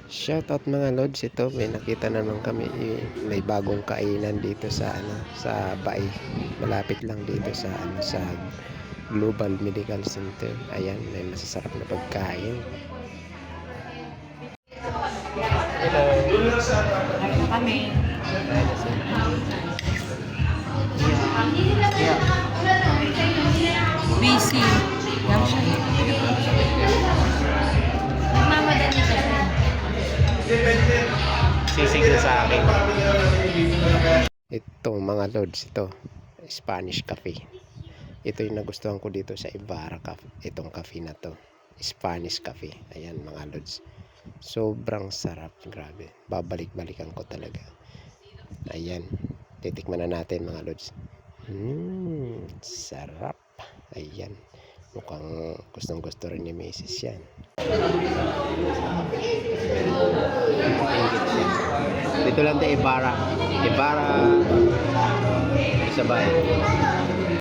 Shoutout mga lods, ito may nakita naman kami, may bagong kainan dito sa sa Bai. Malapit lang dito sa sa Global Medical Center. Ayan, may masasarap na pagkain. Hello. Ano kami? Busy. Yan siya. Nagmamadali ka siya. Sisig na sa akin. Ito mga lods, ito Spanish Cafe. Ito yung nagustuhan ko dito sa Ibarra Cafe. Itong cafe na to, Spanish Cafe. Ayan mga lods, sobrang sarap, grabe, babalik-balikan ko talaga. Ayan, titikman na natin mga lods. Sarap. Ayan, mukhang gustong gusto rin ni Mrs. yan. Dito lang tayo Ibarra sa Bai.